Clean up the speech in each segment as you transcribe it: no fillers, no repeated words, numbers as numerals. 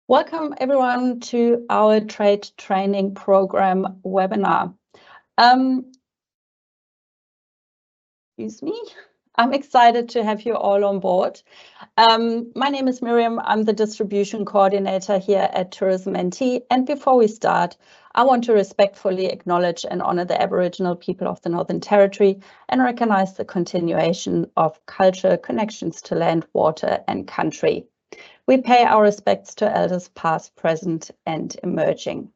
Welcome everyone to our trade training program webinar. Excuse me. I'm excited to have you all on board. My name is Miriam. I'm the distribution coordinator here at Tourism NT. And before we start, I want to respectfully acknowledge and honor the Aboriginal people of the Northern Territory and recognize the continuation of culture, connections to land, water, and country. We pay our respects to elders past, present, and emerging.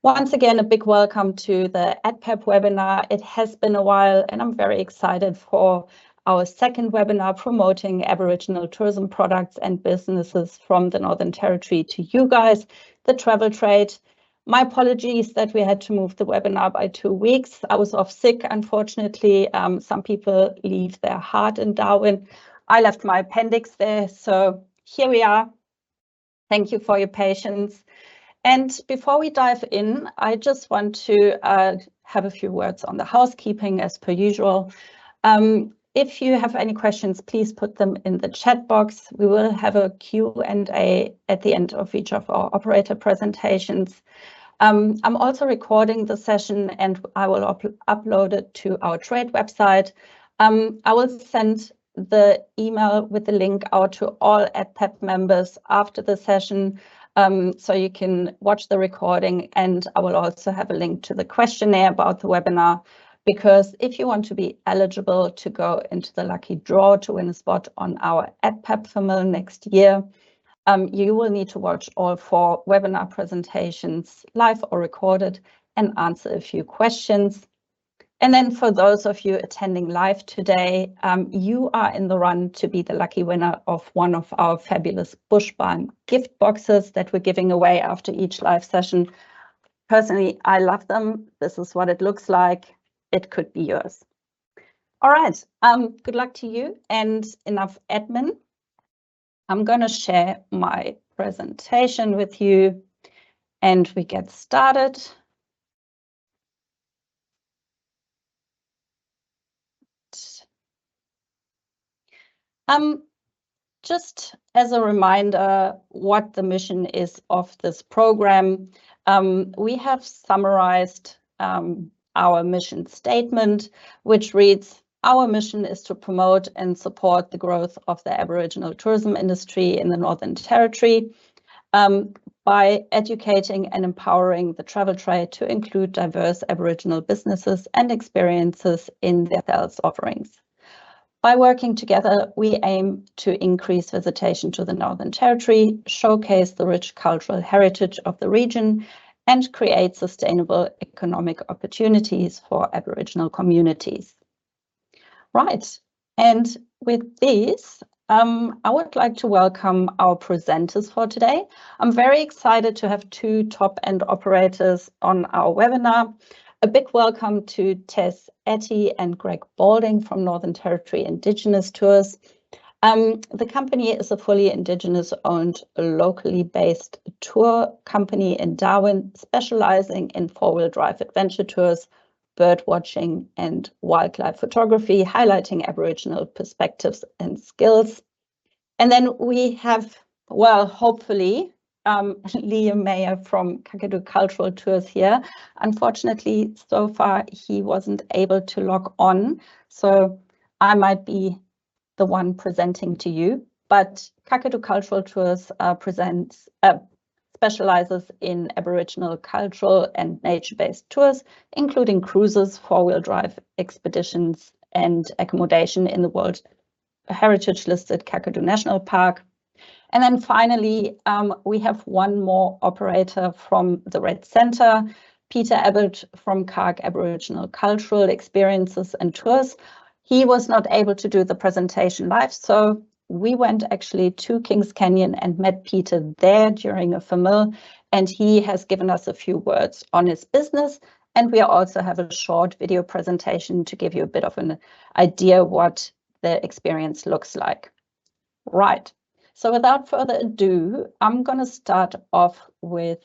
Once again, a big welcome to the ATPAP webinar. It has been a while, and I'm very excited for our second webinar promoting Aboriginal tourism products and businesses from the Northern Territory to you guys, the travel trade. My apologies that we had to move the webinar by 2 weeks. I was off sick, unfortunately. Some people leave their heart in Darwin. I left my appendix there, so here we are. Thank you for your patience. And before we dive in, I just want to have a few words on the housekeeping as per usual. If you have any questions, please put them in the chat box. We will have a Q&A at the end of each of our operator presentations. I'm also recording the session and I will upload it to our trade website. I will send the email with the link out to all ATPAP members after the session, so you can watch the recording, and I will also have a link to the questionnaire about the webinar, because if you want to be eligible to go into the lucky draw to win a spot on our ATPAP family next year, you will need to watch all 4 webinar presentations live or recorded and answer a few questions. And then for those of you attending live today, you are in the run to be the lucky winner of one of our fabulous Bushbarn gift boxes that we're giving away after each live session. Personally, I love them. This is what it looks like. It could be yours. All right, good luck to you, and enough admin. I'm going to share my presentation with you and we get started. Just as a reminder, what the mission is of this program, we have summarized our mission statement, which reads, our mission is to promote and support the growth of the Aboriginal tourism industry in the Northern Territory by educating and empowering the travel trade to include diverse Aboriginal businesses and experiences in their sales offerings. By working together, we aim to increase visitation to the Northern Territory, showcase the rich cultural heritage of the region, and create sustainable economic opportunities for Aboriginal communities. Right, and with this, I would like to welcome our presenters for today. I'm very excited to have 2 top-end operators on our webinar. A big welcome to Tess Etty and Greg Balding from Northern Territory Indigenous Tours. The company is a fully Indigenous-owned, locally based tour company in Darwin, specializing in 4-wheel drive adventure tours, bird watching and wildlife photography, highlighting Aboriginal perspectives and skills. And then we have, well, hopefully, Liam Mayer from Kakadu Cultural Tours here. Unfortunately, so far he wasn't able to log on, so I might be the one presenting to you. But Kakadu Cultural Tours specializes in Aboriginal cultural and nature-based tours, including cruises, 4-wheel drive expeditions, and accommodation in the World Heritage listed Kakadu National Park. And then finally, we have one more operator from the Red Centre, Peter Abbott from Karrke Aboriginal Cultural Experiences and Tours. He was not able to do the presentation live, so we went actually to Kings Canyon and met Peter there during a famil, and he has given us a few words on his business. And we also have a short video presentation to give you a bit of an idea what the experience looks like. Right. So without further ado, I'm going to start off with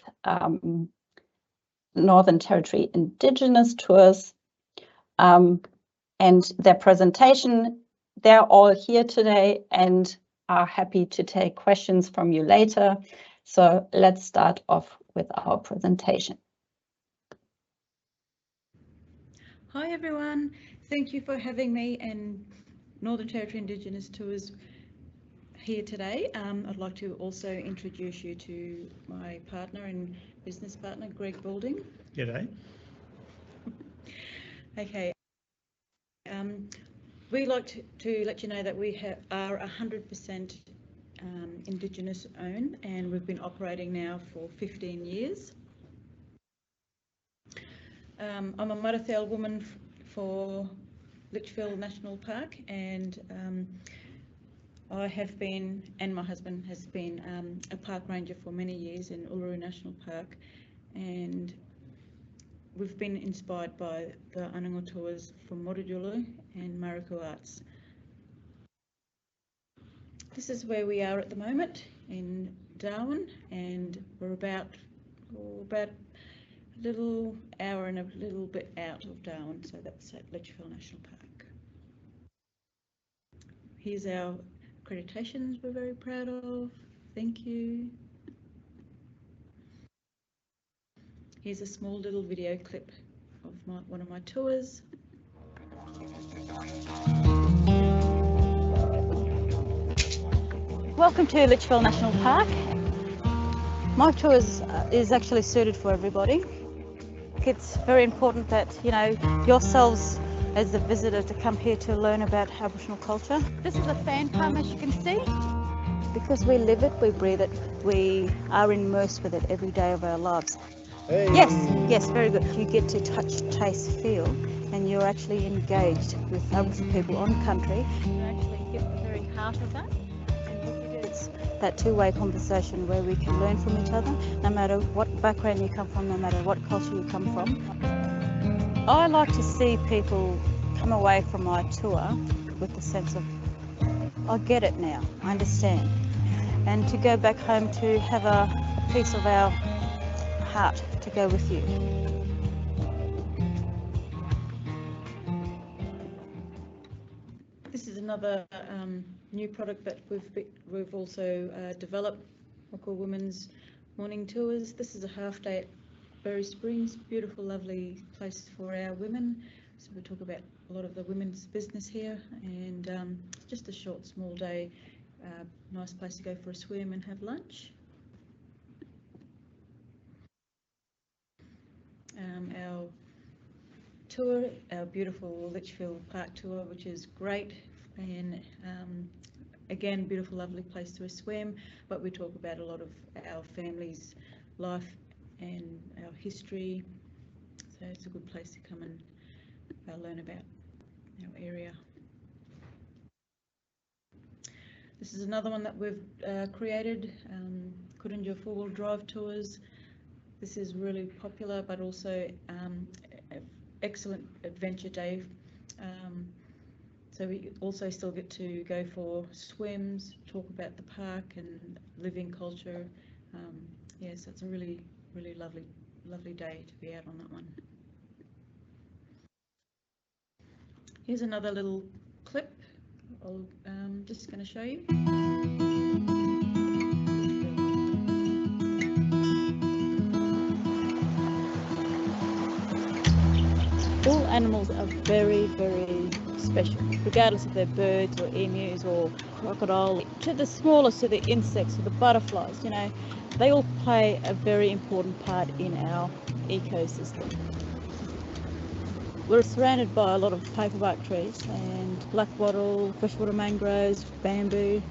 Northern Territory Indigenous Tours and their presentation. They're all here today and are happy to take questions from you later. So let's start off with our presentation. Hi everyone, thank you for having me and Northern Territory Indigenous Tours here today. I'd like to also introduce you to my partner and business partner, Greg Balding. G'day. Okay, we like to let you know that we are 100% Indigenous owned, and we've been operating now for 15 years. I'm a Marathel woman for Litchfield National Park, and I have been, and my husband has been, a park ranger for many years in Uluru National Park, and we've been inspired by the Anangu tours from Morijulu and Maraku Arts. This is where we are at the moment in Darwin, and we're about a little hour and a little bit out of Darwin, so that's at Litchfield National Park. Here's our accreditations we're very proud of. Thank you. Here's a small little video clip of one of my tours. Welcome to Litchfield National Park. My tour is actually suited for everybody. It's very important that, you know, yourselves as the visitor to come here to learn about Aboriginal culture. This is a fan farm, as you can see. Because we live it, we breathe it, we are immersed with it every day of our lives. Hey. Yes, very good. You get to touch, taste, feel, and you're actually engaged with Aboriginal people on country. You actually get the very heart of that. It's that two-way conversation where we can learn from each other, no matter what background you come from, no matter what culture you come from. I like to see people come away from my tour with the sense of, I get it now, I understand. And to go back home to have a piece of our heart to go with you. This is another new product that we've also developed. I call Women's Morning Tours. This is a half day at Berry Springs, beautiful, lovely place for our women. So we talk about a lot of the women's business here, and just a short, small day. Nice place to go for a swim and have lunch. Our tour, our beautiful Litchfield Park tour, which is great, and again, beautiful, lovely place to swim, but we talk about a lot of our family's life and our history, so it's a good place to come and learn about our area. This is another one that we've created, Kurunja four-wheel drive tours. This is really popular, but also excellent adventure day. So we also still get to go for swims, talk about the park and living culture. Yeah, so it's a really, really lovely day to be out on that one. Here's another little clip I'm just going to show you. All animals are very, very special, regardless if they're birds or emus or crocodile. To the smallest, to the insects, to the butterflies, you know, they all play a very important part in our ecosystem. We're surrounded by a lot of paperbark trees and black wattle, freshwater mangroves, bamboo,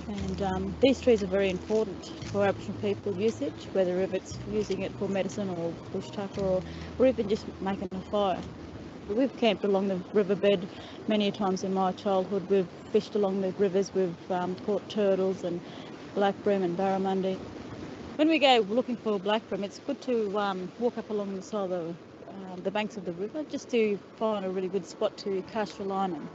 and these trees are very important for Aboriginal people usage, whether if it's using it for medicine or bush tucker or even just making a fire. We've camped along the riverbed many times in my childhood. We've fished along the rivers, we've caught turtles and black bream and barramundi. When we go looking for black bream, it's good to walk up along the side of the banks of the river just to find a really good spot to cast your line in.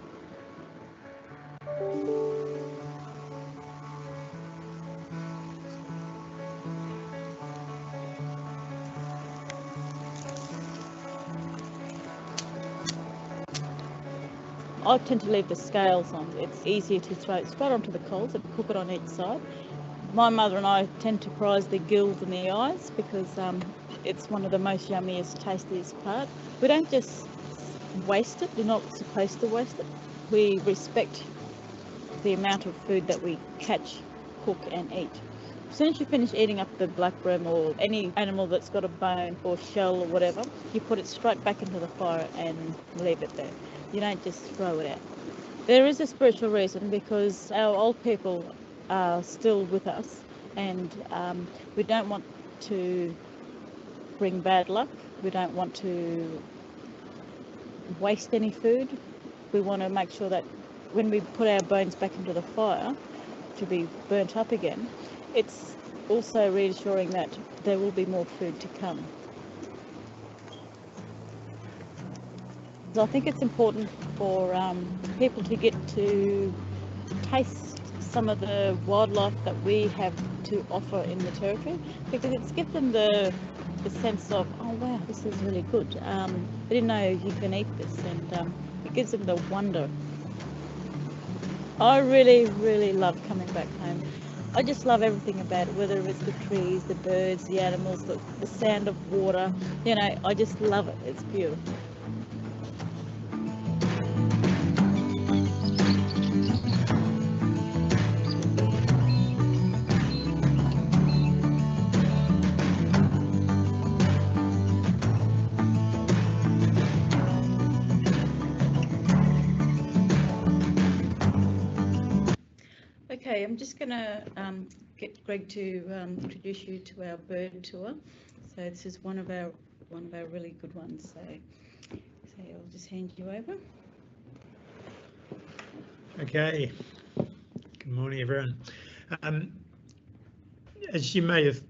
I tend to leave the scales on. It's easier to throw it straight onto the coals and cook it on each side. My mother and I tend to prize the gills and the eyes because it's one of the most yummiest, tastiest part. We don't just waste it. We're not supposed to waste it. We respect the amount of food that we catch, cook and eat. As soon as you finish eating up the black bream or any animal that's got a bone or shell or whatever, you put it straight back into the fire and leave it there. You don't just throw it out. There is a spiritual reason because our old people are still with us, and we don't want to bring bad luck. We don't want to waste any food. We want to make sure that when we put our bones back into the fire to be burnt up again, it's also reassuring that there will be more food to come. So I think it's important for people to get to taste some of the wildlife that we have to offer in the territory, because it's gives them the sense of, oh wow, this is really good. I didn't know you can eat this, and it gives them the wonder. I really love coming back home. I just love everything about it, whether it's the trees, the birds, the animals, the sound of water. You know, I just love it. It's beautiful. Okay, I'm just going to get Greg to introduce you to our bird tour. So this is one of our really good ones. So I'll just hand you over. Okay. Good morning, everyone. As you may have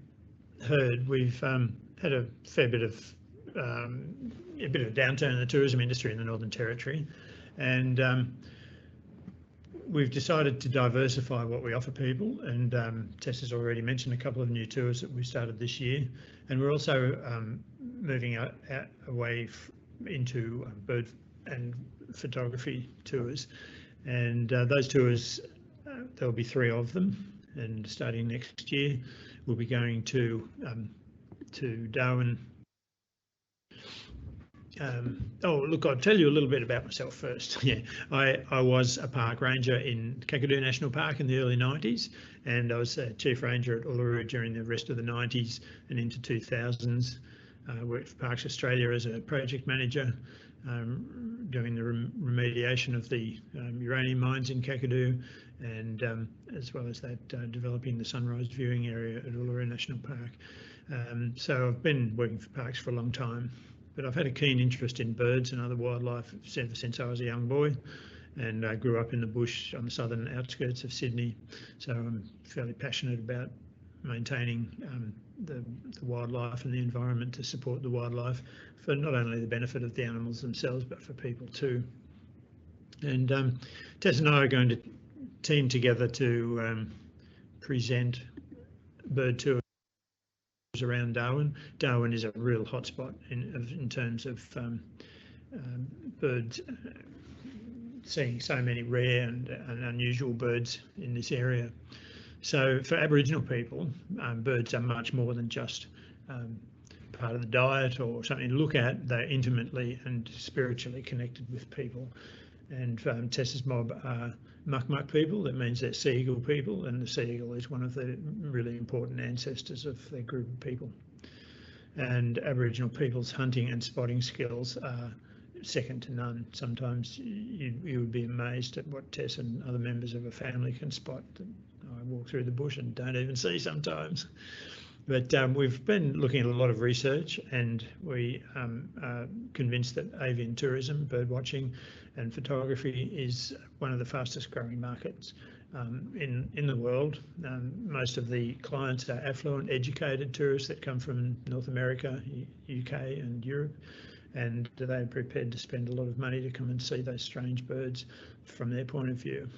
heard, we've had a fair bit of downturn in the tourism industry in the Northern Territory, and we've decided to diversify what we offer people, and Tess has already mentioned a couple of new tours that we started this year, and we're also moving out away into bird and photography tours, and those tours, there'll be 3 of them, and starting next year we'll be going to Darwin. Oh, look, I'll tell you a little bit about myself first. Yeah, I was a park ranger in Kakadu National Park in the early 90s, and I was a chief ranger at Uluru during the rest of the 90s and into 2000s. Worked for Parks Australia as a project manager, doing the remediation of the uranium mines in Kakadu, and as well as that, developing the sunrise viewing area at Uluru National Park. So I've been working for parks for a long time. But I've had a keen interest in birds and other wildlife ever since I was a young boy, and I grew up in the bush on the southern outskirts of Sydney, so I'm fairly passionate about maintaining the wildlife and the environment to support the wildlife for not only the benefit of the animals themselves but for people too. And Tess and I are going to team together to present bird tours around Darwin. Darwin is a real hotspot in terms of birds, seeing so many rare and unusual birds in this area. So for Aboriginal people, birds are much more than just part of the diet or something to look at. They're intimately and spiritually connected with people. And Tess's mob are muck people. That means they're sea eagle people, and the sea eagle is one of the really important ancestors of their group of people. And Aboriginal people's hunting and spotting skills are second to none. Sometimes you would be amazed at what Tess and other members of a family can spot that I walk through the bush and don't even see sometimes. But we've been looking at a lot of research, and we are convinced that avian tourism, bird watching and photography is one of the fastest growing markets in the world. Most of the clients are affluent, educated tourists that come from North America, UK and Europe, and they're prepared to spend a lot of money to come and see those strange birds from their point of view.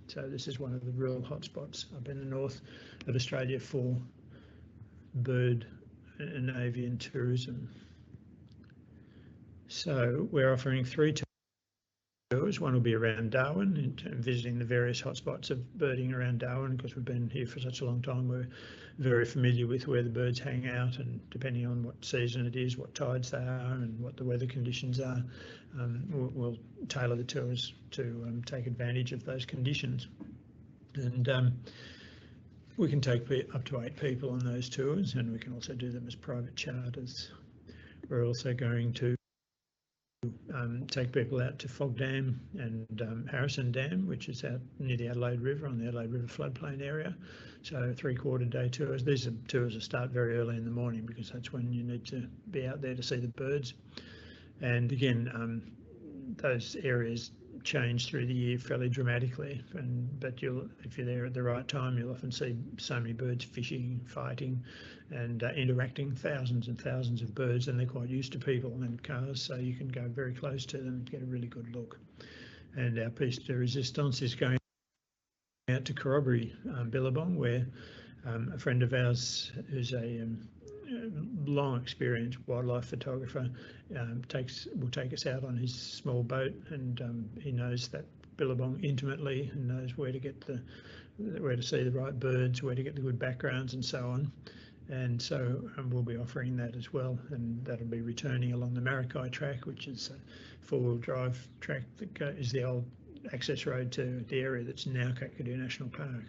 So this is one of the real hotspots up in the north of Australia for bird and avian tourism. So we're offering 3 tours. tours. One will be around Darwin, and visiting the various hotspots of birding around Darwin, because we've been here for such a long time. We're very familiar with where the birds hang out, and depending on what season it is, what tides they are, and what the weather conditions are, we'll tailor the tours to take advantage of those conditions. And we can take up to 8 people on those tours, and we can also do them as private charters. We're also going to take people out to Fog Dam and Harrison Dam, which is out near the Adelaide River, on the Adelaide River floodplain area. So 3/4 day tours. These are tours that start very early in the morning, because that's when you need to be out there to see the birds. And again, those areas change through the year fairly dramatically, but if you're there at the right time, you'll often see so many birds fishing, fighting, and interacting, thousands and thousands of birds, and they're quite used to people and cars, so you can go very close to them and get a really good look. And our piece de resistance is going out to Karrke Billabong, where a friend of ours who's a long experienced wildlife photographer will take us out on his small boat, and he knows that Billabong intimately, and knows where to see the right birds, where to get the good backgrounds, and so on. And so we'll be offering that as well, and that'll be returning along the Maracay track, which is a 4-wheel drive track that is the old access road to the area that's now Kakadu National Park,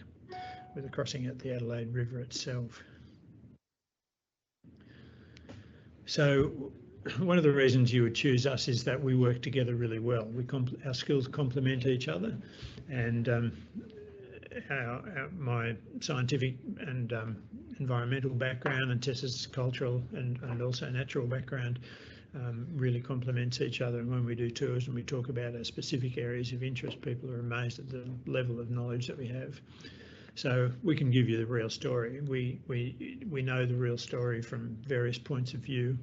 with a crossing at the Adelaide River itself. So one of the reasons you would choose us is that we work together really well. Our skills complement each other, and my scientific and environmental background, and Tessa's cultural and also natural background really complements each other. And when we do tours and we talk about our specific areas of interest, people are amazed at the level of knowledge that we have. So we can give you the real story. We know the real story from various points of view.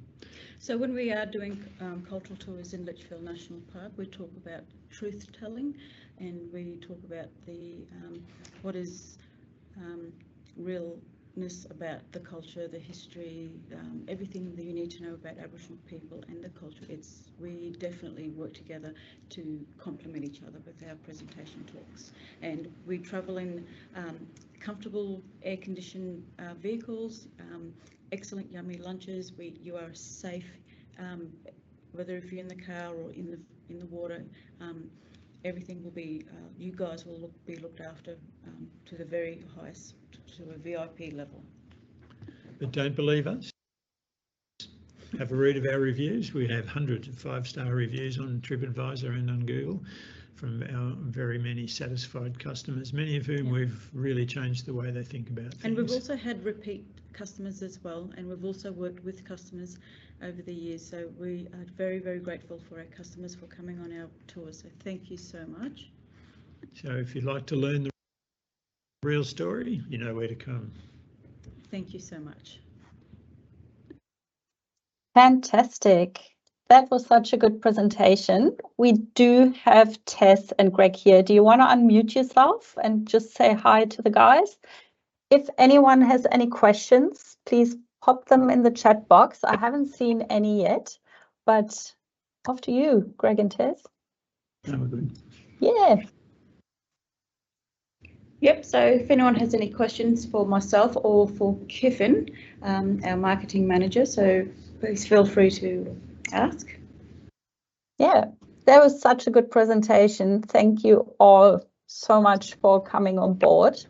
So when we are doing cultural tours in Litchfield National Park, we talk about truth telling, and we talk about the what is realness about the culture, the history, everything that you need to know about Aboriginal people and the culture. We definitely work together to complement each other with our presentation talks, and we travel in comfortable air-conditioned vehicles, excellent yummy lunches. You are safe, whether if you're in the car or in the water. Everything will be, you guys will be looked after to the very highest, to a VIP level. But don't believe us. Have a read of our reviews. We have hundreds of 5-star reviews on TripAdvisor and on Google from our very many satisfied customers, many of whom we've really changed the way they think about things. And we've also had repeat customers as well, and we've also worked with customers over the years, so we are very, very grateful for our customers for coming on our tours. So thank you so much. So if you'd like to learn the real story, you know where to come. Thank you so much. Fantastic. That was such a good presentation. We do have Tess and Greg here. Do you want to unmute yourself and just say hi to the guys? If anyone has any questions, please pop them in the chat box. I haven't seen any yet, but off to you, Greg and Tess. Oh, we're good. Yeah. Yep, so if anyone has any questions for myself or for Kiffin, our marketing manager, so please feel free to ask. Yeah, that was such a good presentation. Thank you all so much for coming on board.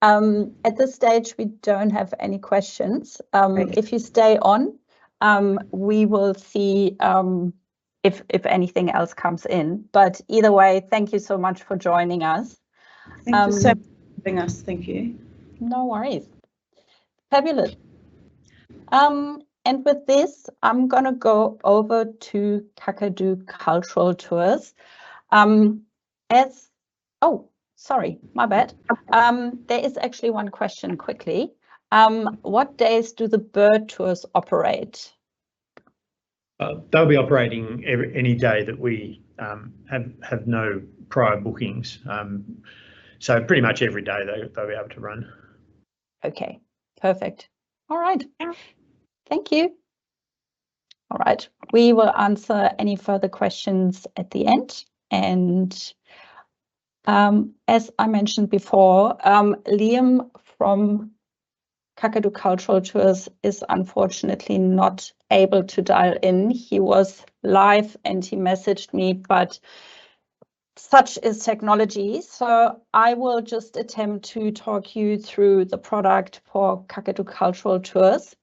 At this stage, we don't have any questions. If you stay on, we will see if anything else comes in. But either way, thank you so much for joining us. Thank you so much for having us. Thank you. No worries. Fabulous. And with this, I'm going to go over to Kakadu Cultural Tours. Sorry, my bad. There is actually one question quickly. What days do the bird tours operate? They'll be operating any day that we have no prior bookings. So pretty much every day they'll be able to run. Okay, perfect. All right. Thank you. All right, we will answer any further questions at the end. And as I mentioned before, Liam from Kakadu Cultural Tours is unfortunately not able to dial in. He was live and he messaged me, but such is technology. So I will just attempt to talk you through the product for Kakadu Cultural Tours.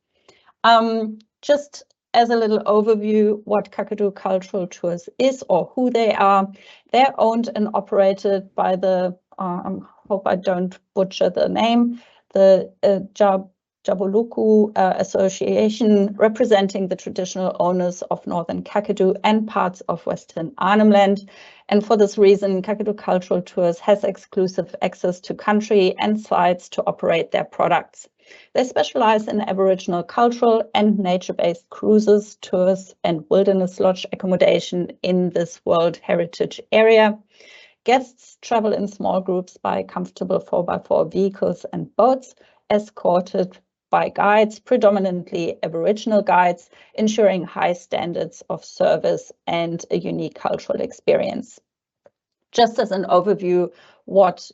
Just as a little overview, what Kakadu Cultural Tours is or who they are. They're owned and operated by the, I hope I don't butcher the name, the Jabuluku Association, representing the traditional owners of Northern Kakadu and parts of Western Arnhem Land. And for this reason, Kakadu Cultural Tours has exclusive access to country and sites to operate their products. They specialize in Aboriginal cultural and nature-based cruises, tours, and wilderness lodge accommodation in this World Heritage Area. Guests travel in small groups by comfortable 4x4 vehicles and boats, escorted by guides, predominantly Aboriginal guides, ensuring high standards of service and a unique cultural experience. Just as an overview, what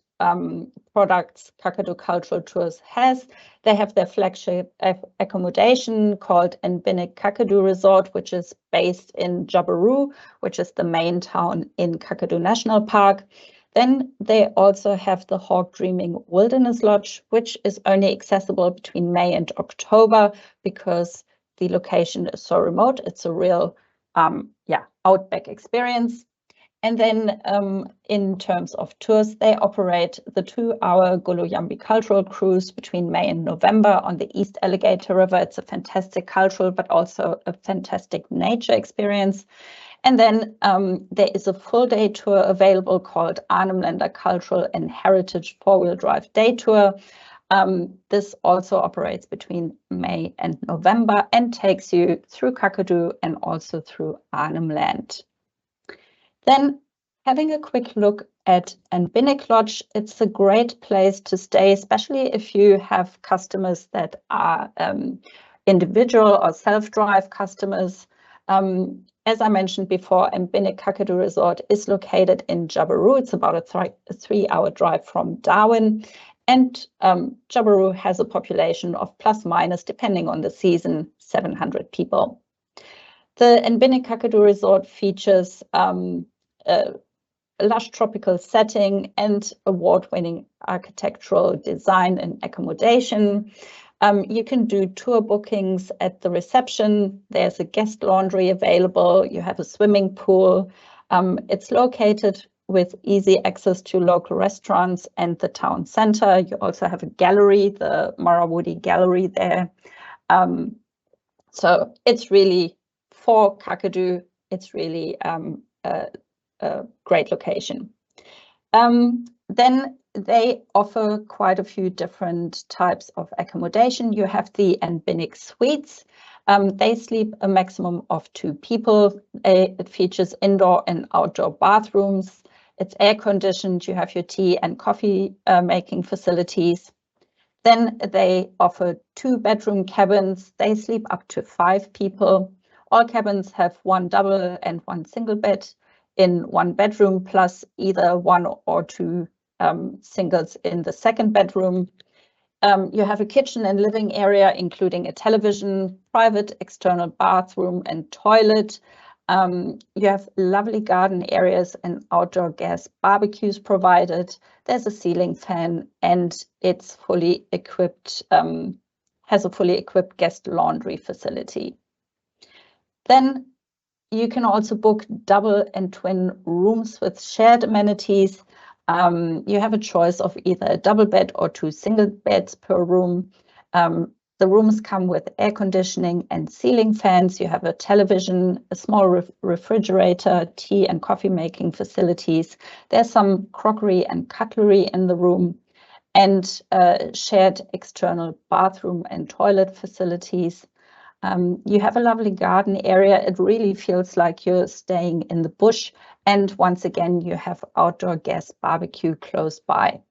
products Kakadu Cultural Tours has, they have their flagship accommodation called Nbinik Kakadu Resort, which is based in Jabiru, which is the main town in Kakadu National Park. Then they also have the Hawk Dreaming Wilderness Lodge, which is only accessible between May and October because the location is so remote. It's a real outback experience. And then in terms of tours, they operate the 2-hour Gulu-Yambi cultural cruise between May and November on the East Alligator River. It's a fantastic cultural, but also a fantastic nature experience. And then there is a full-day tour available called Arnhem Lander Cultural and Heritage 4-Wheel Drive Day Tour. This also operates between May and November and takes you through Kakadu and also through Arnhem Land. Then having a quick look at Nbinik Lodge, it's a great place to stay, especially if you have customers that are individual or self-drive customers. As I mentioned before, Nbinik Kakadu Resort is located in Jabiru. It's about a 3-hour drive from Darwin. And Jabiru has a population of plus minus, depending on the season, 700 people. The Nbinik Kakadu Resort features a lush tropical setting and award-winning architectural design and accommodation. You can do tour bookings at the reception. There's a guest laundry available. You have a swimming pool. It's located with easy access to local restaurants and the town center. You also have a gallery, the Marawudi Gallery there. So it's really, for Kakadu, it's really a great location. Then they offer quite a few different types of accommodation. You have the Nbinik Suites. They sleep a maximum of 2 people. It features indoor and outdoor bathrooms. It's air conditioned. You have your tea and coffee making facilities. Then they offer 2-bedroom cabins. They sleep up to 5 people. All cabins have 1 double and 1 single bed in 1 bedroom, plus either 1 or 2 singles in the 2nd bedroom. You have a kitchen and living area, including a television, private external bathroom and toilet. You have lovely garden areas and outdoor gas barbecues provided. There's a ceiling fan and it's fully equipped, has a fully equipped guest laundry facility. Then you can also book double and twin rooms with shared amenities. You have a choice of either a double bed or 2 single beds per room. The rooms come with air conditioning and ceiling fans. You have a television, a small refrigerator, tea and coffee making facilities. There's some crockery and cutlery in the room, and shared external bathroom and toilet facilities. You have a lovely garden area. It really feels like you're staying in the bush. And once again, you have outdoor gas barbecue close by.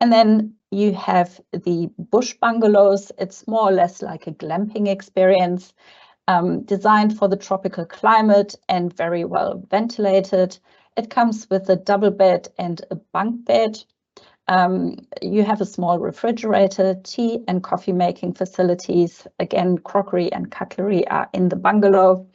And then you have the bush bungalows. It's more or less like a glamping experience. designed for the tropical climate and very well ventilated. It comes with a double bed and a bunk bed. You have a small refrigerator, tea and coffee making facilities. Again, crockery and cutlery are in the bungalow.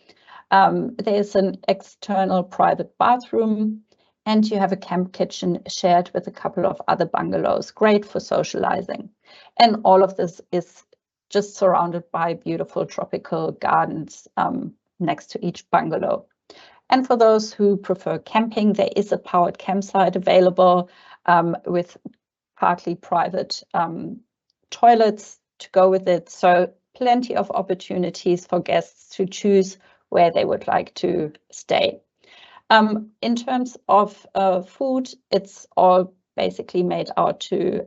There's an external private bathroom, and you have a camp kitchen shared with a couple of other bungalows, great for socializing. And all of this is just surrounded by beautiful tropical gardens next to each bungalow. And for those who prefer camping, there is a powered campsite available with partly private toilets to go with it. So plenty of opportunities for guests to choose where they would like to stay. In terms of food, it's all basically made out to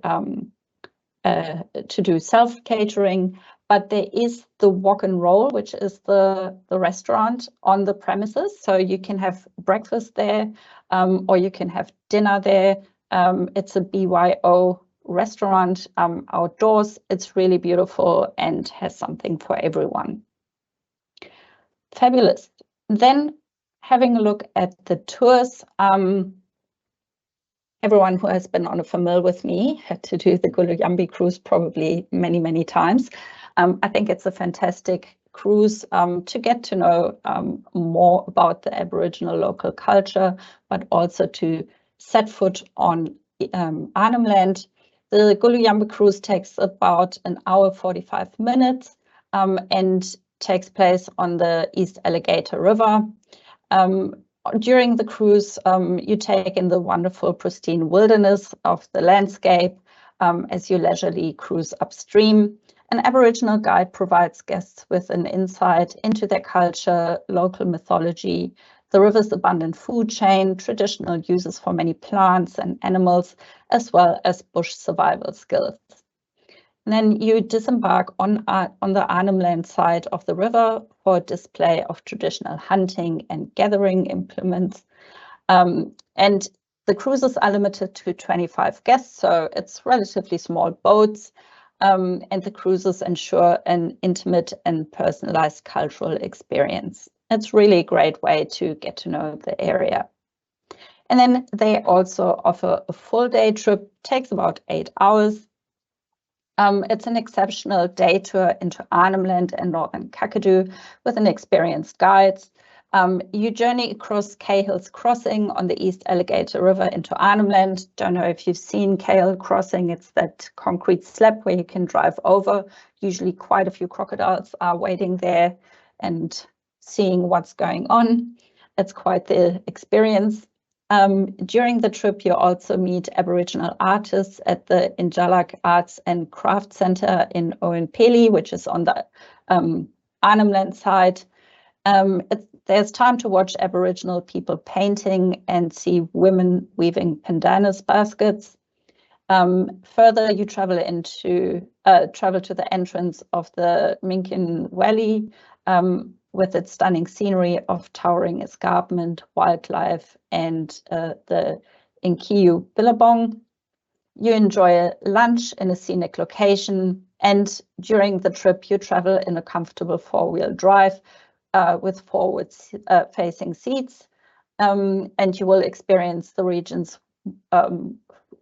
do self-catering, but there is the Wok and Roll, which is the restaurant on the premises. So you can have breakfast there, or you can have dinner there. It's a BYO restaurant outdoors. It's really beautiful and has something for everyone. Fabulous. Then having a look at the tours. Everyone who has been on a famil with me had to do the Guluyambi cruise probably many, many times. I think it's a fantastic cruise to get to know more about the Aboriginal local culture, but also to set foot on Arnhem Land. The Guluyambi cruise takes about an hour, 45 minutes and takes place on the East Alligator River. During the cruise, you take in the wonderful pristine wilderness of the landscape as you leisurely cruise upstream. An Aboriginal guide provides guests with an insight into their culture, local mythology, the river's abundant food chain, traditional uses for many plants and animals, as well as bush survival skills. And then you disembark on the Arnhem Land side of the river for a display of traditional hunting and gathering implements. And the cruises are limited to 25 guests, so it's relatively small boats. And the cruises ensure an intimate and personalized cultural experience. It's really a great way to get to know the area. And then they also offer a full day trip, takes about 8 hours. It's an exceptional day tour into Arnhem Land and northern Kakadu with an experienced guide. You journey across Cahill's Crossing on the East Alligator River into Arnhem Land. Don't know if you've seen Cahill Crossing. It's that concrete slab where you can drive over. Usually quite a few crocodiles are waiting there and seeing what's going on. It's quite the experience. During the trip, you also meet Aboriginal artists at the Injalak Arts and Craft Centre in Owenpeli, which is on the Arnhem Land side. There's time to watch Aboriginal people painting and see women weaving pandanus baskets. Further, you travel to the entrance of the Minkin Valley, with its stunning scenery of towering escarpment, wildlife, and the Inkiyu Billabong. You enjoy a lunch in a scenic location, and during the trip you travel in a comfortable four-wheel drive with forward-facing seats, and you will experience the region's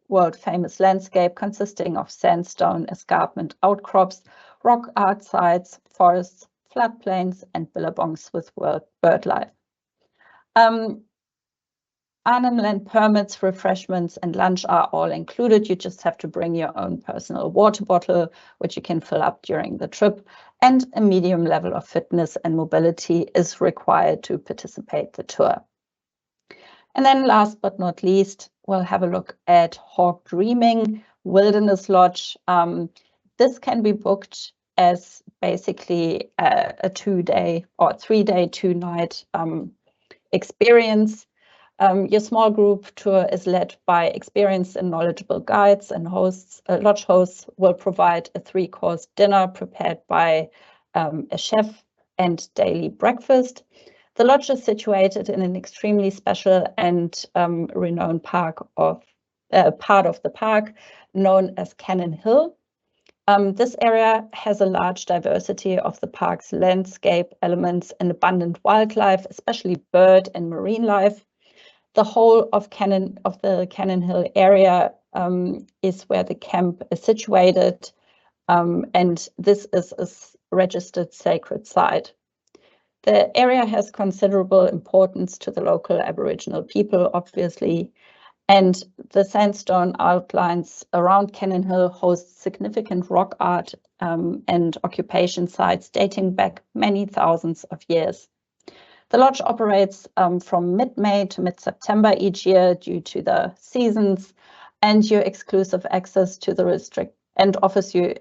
world-famous landscape consisting of sandstone, escarpment outcrops, rock art sites, forests, floodplains, and billabongs with bird life. Arnhem Land permits, refreshments, and lunch are all included. You just have to bring your own personal water bottle, which you can fill up during the trip, and a medium level of fitness and mobility is required to participate in the tour. And then last but not least, we'll have a look at Hawk Dreaming Wilderness Lodge. This can be booked as basically a 2-day or 3-day, 2-night experience. Your small group tour is led by experienced and knowledgeable guides and hosts. Lodge hosts will provide a 3-course dinner prepared by a chef and daily breakfast. The lodge is situated in an extremely special and renowned part of the park known as Cannon Hill. This area has a large diversity of the park's landscape elements and abundant wildlife, especially bird and marine life. The whole of the Cannon Hill area is where the camp is situated, and this is a registered sacred site. The area has considerable importance to the local Aboriginal people, obviously, and the sandstone outlines around Cannon Hill host significant rock art and occupation sites dating back many thousands of years. The lodge operates from mid-May to mid-September each year due to the seasons, and your exclusive access to the offers you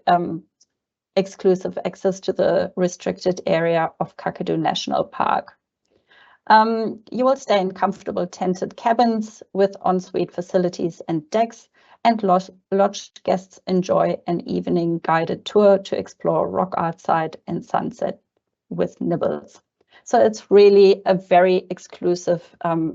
exclusive access to the restricted area of Kakadu National Park. You will stay in comfortable tented cabins with ensuite facilities and decks, and lodge guests enjoy an evening guided tour to explore rock art site and sunset with nibbles. So it's really a very exclusive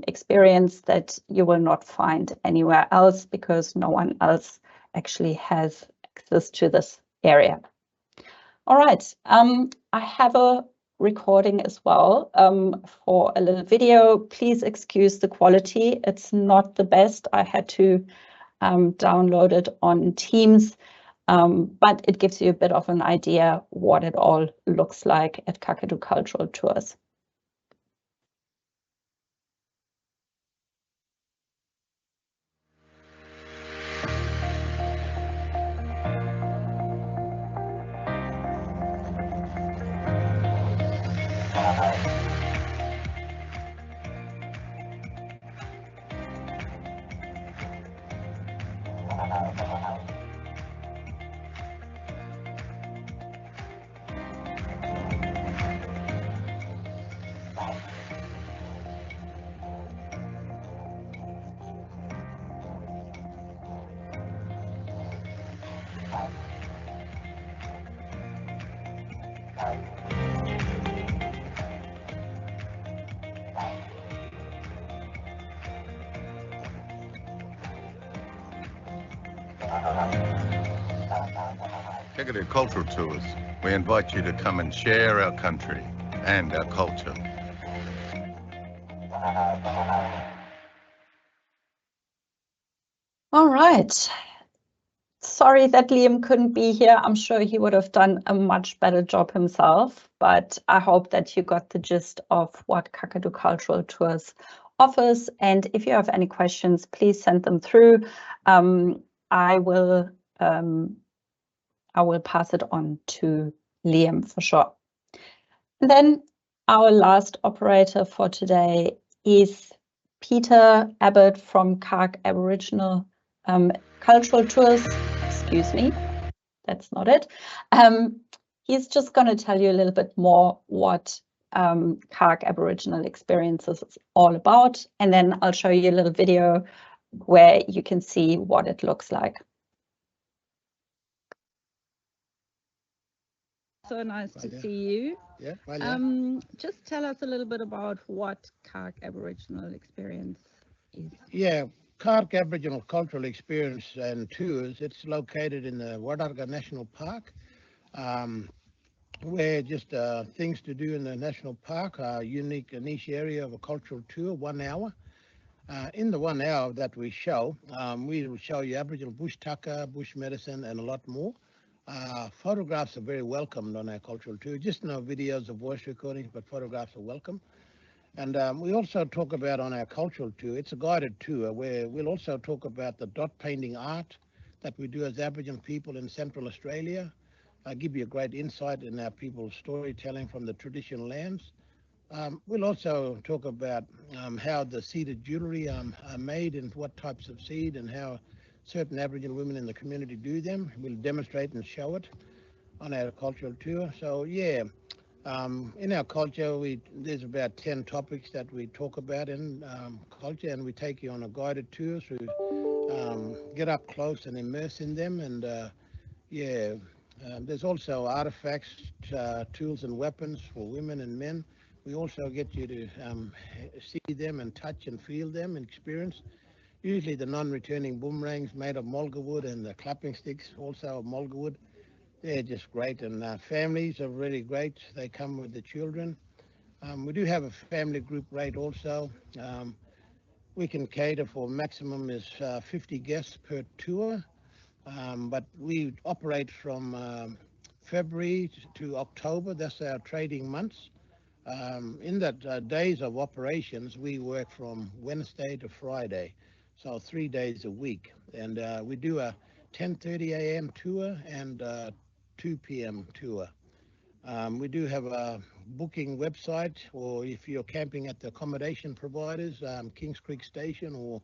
experience that you will not find anywhere else, because no one else actually has access to this area. All right, I have a recording as well for a little video. Please excuse the quality. It's not the best. I had to download it on Teams, but it gives you a bit of an idea what it all looks like at Kakadu Cultural Tours. Kakadu Cultural Tours. We invite you to come and share our country and our culture. All right. Sorry that Liam couldn't be here. I'm sure he would have done a much better job himself, but I hope that you got the gist of what Kakadu Cultural Tours offers. And if you have any questions, please send them through. I will pass it on to Liam for sure. And then our last operator for today is Peter Abbott from Karrke Aboriginal Cultural Tours. Excuse me, that's not it. He's just going to tell you a little bit more what Karrke Aboriginal Experiences is all about, and then I'll show you a little video where you can see what it looks like. So nice to see you. Yeah, well, Just tell us a little bit about what Karrke Aboriginal Experience is. yeah, Karrke Aboriginal Cultural Experience and Tours. It's located in the Wadarga National Park, where just things to do in the national park, a unique niche area of a cultural tour, 1 hour. In the 1 hour that we will show you Aboriginal bush tucker, bush medicine, and a lot more. Photographs are very welcomed on our cultural tour. Just no videos or voice recordings, but photographs are welcome. And we also talk about on our cultural tour, it's a guided tour where we'll also talk about the dot painting art that we do as Aboriginal people in Central Australia. Give you a great insight in our people's storytelling from the traditional lands. We'll also talk about how the seeded jewellery are made and what types of seed and how certain Aboriginal women in the community do them. We'll demonstrate and show it on our cultural tour. So yeah, in our culture, there's about 10 topics that we talk about in culture, and we take you on a guided tour through, get up close and immerse in them. And there's also artifacts, tools and weapons for women and men. We also get you to see them and touch and feel them and experience. Usually the non-returning boomerangs made of mulga wood, and the clapping sticks also of mulga wood. they're just great, and families are really great. They come with the children. We do have a family group rate also. We can cater for maximum is 50 guests per tour, but we operate from February to October. That's our trading months. In that days of operations, we work from Wednesday to Friday, so 3 days a week. And we do a 10:30 a.m. tour and 2 p.m. tour. We do have a booking website, or if you're camping at the accommodation providers, Kings Creek Station or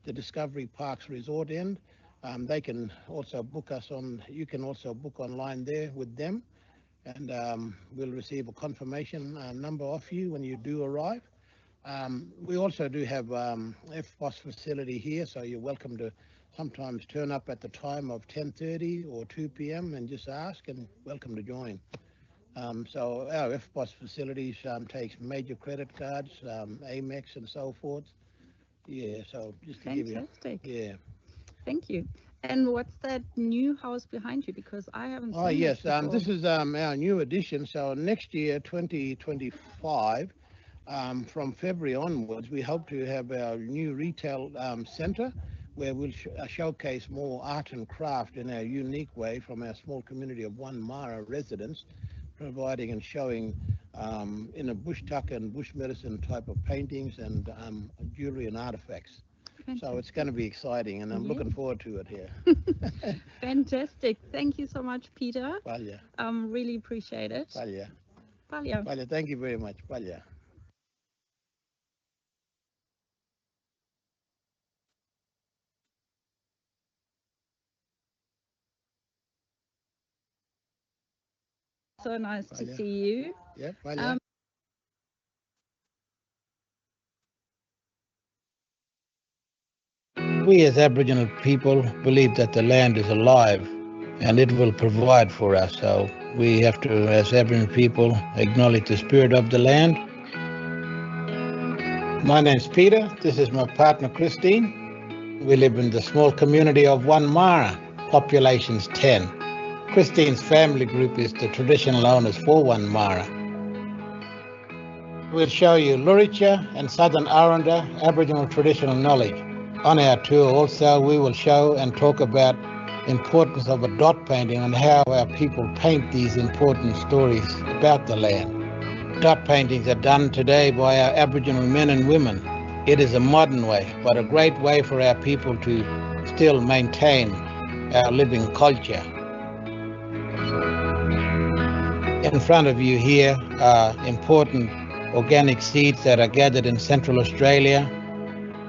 the Discovery Parks Resort End, they can also book us on, you can also book online there with them, and we'll receive a confirmation number off you when you do arrive. We also do have FPOS facility here, so you're welcome to sometimes turn up at the time of 10:30 or 2 p.m. and just ask, and welcome to join. So our FPOS facilities takes major credit cards, Amex and so forth. Yeah, so just to give you. Fantastic. Yeah. Thank you. And what's that new house behind you? Because I haven't seen yes, it before. this is our new addition. So next year, 2025, from February onwards, we hope to have our new retail centre where we'll showcase more art and craft in our unique way from our small community of One Mara residents, providing and showing in a bush tucker and bush medicine type of paintings and jewellery and artefacts. Fantastic. So it's going to be exciting, and I'm looking forward to it here. Fantastic. Thank you so much, Peter. Palya. Really appreciate it. Palya. Palya. Palya, thank you very much. Palya. So nice to Palya. see you. Yeah, Palya. We as Aboriginal people believe that the land is alive and it will provide for us. So we have to, as Aboriginal people, acknowledge the spirit of the land. My name's Peter. This is my partner, Christine. We live in the small community of One Mara, population's 10. Christine's family group is the traditional owners for One Mara. We'll show you Luricha and Southern Aranda Aboriginal traditional knowledge. On our tour also we will show and talk about importance of a dot painting and how our people paint these important stories about the land. Dot paintings are done today by our Aboriginal men and women. It is a modern way, but a great way for our people to still maintain our living culture. In front of you here are important organic seeds that are gathered in Central Australia.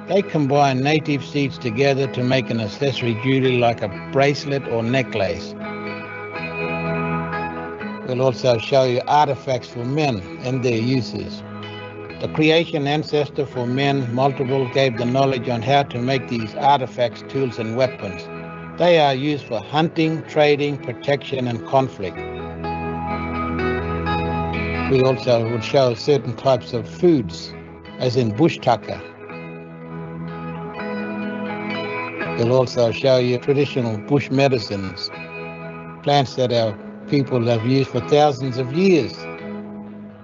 They combine native seeds together to make an accessory jewelry like a bracelet or necklace. We'll also show you artifacts for men and their uses. The creation ancestor for men, Multiple, gave the knowledge on how to make these artifacts, tools and weapons. They are used for hunting, trading, protection and conflict. We also will show certain types of foods, as in bush tucker. We'll also show you traditional bush medicines, plants that our people have used for thousands of years.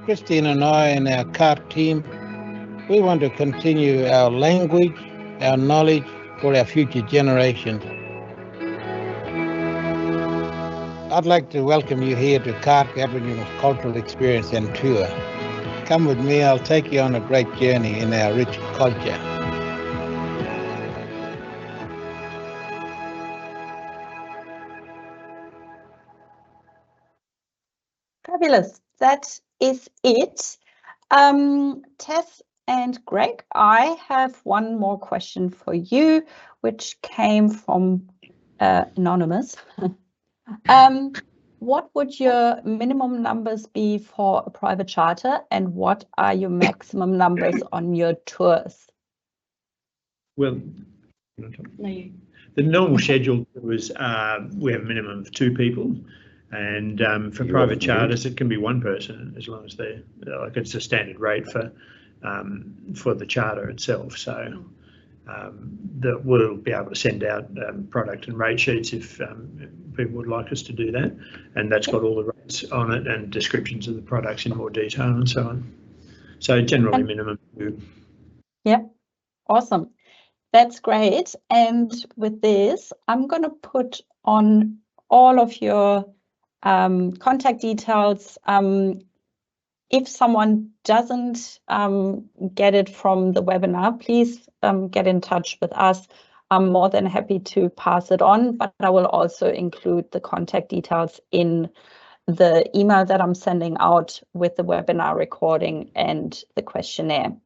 Christine and I and our Karrke team, we want to continue our language, our knowledge for our future generations. I'd like to welcome you here to Karrke Aboriginal Cultural Experience and Tour. Come with me, I'll take you on a great journey in our rich culture. Fabulous. That is it. Tess and Greg, I have one more question for you, which came from Anonymous. What would your minimum numbers be for a private charter, and what are your maximum numbers on your tours? Well, the normal schedule was we have a minimum of 2 people, and for private charters it can be 1 person as long as they're like it's a standard rate for the charter itself. So that we'll be able to send out product and rate sheets if people would like us to do that, and that's got all the rates on it and descriptions of the products in more detail and so on. So generally minimum 2. Yeah, awesome. That's great. And with this, I'm going to put on all of your contact details. If someone doesn't get it from the webinar, please get in touch with us. I'm more than happy to pass it on, but I will also include the contact details in the email that I'm sending out with the webinar recording and the questionnaire.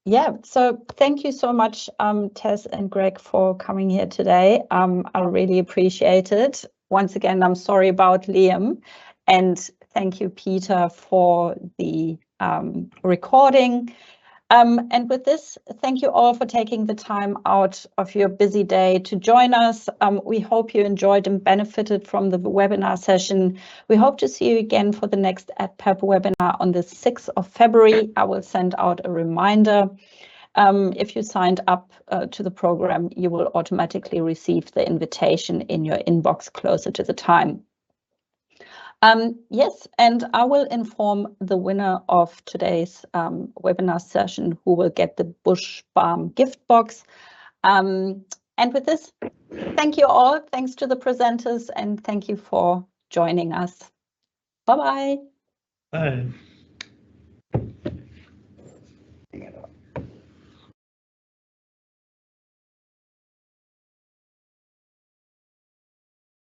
Yeah, so thank you so much, Tess and Greg, for coming here today. I really appreciate it. Once again, I'm sorry about Liam, and thank you, Peter, for the recording. And with this, thank you all for taking the time out of your busy day to join us. We hope you enjoyed and benefited from the webinar session. We hope to see you again for the next ATPAP webinar on the 6th of February. I will send out a reminder. If you signed up to the program, you will automatically receive the invitation in your inbox closer to the time. Yes, and I will inform the winner of today's webinar session who will get the Bush Balm gift box. And with this, thank you all. Thanks to the presenters, and thank you for joining us. Bye-bye. Bye.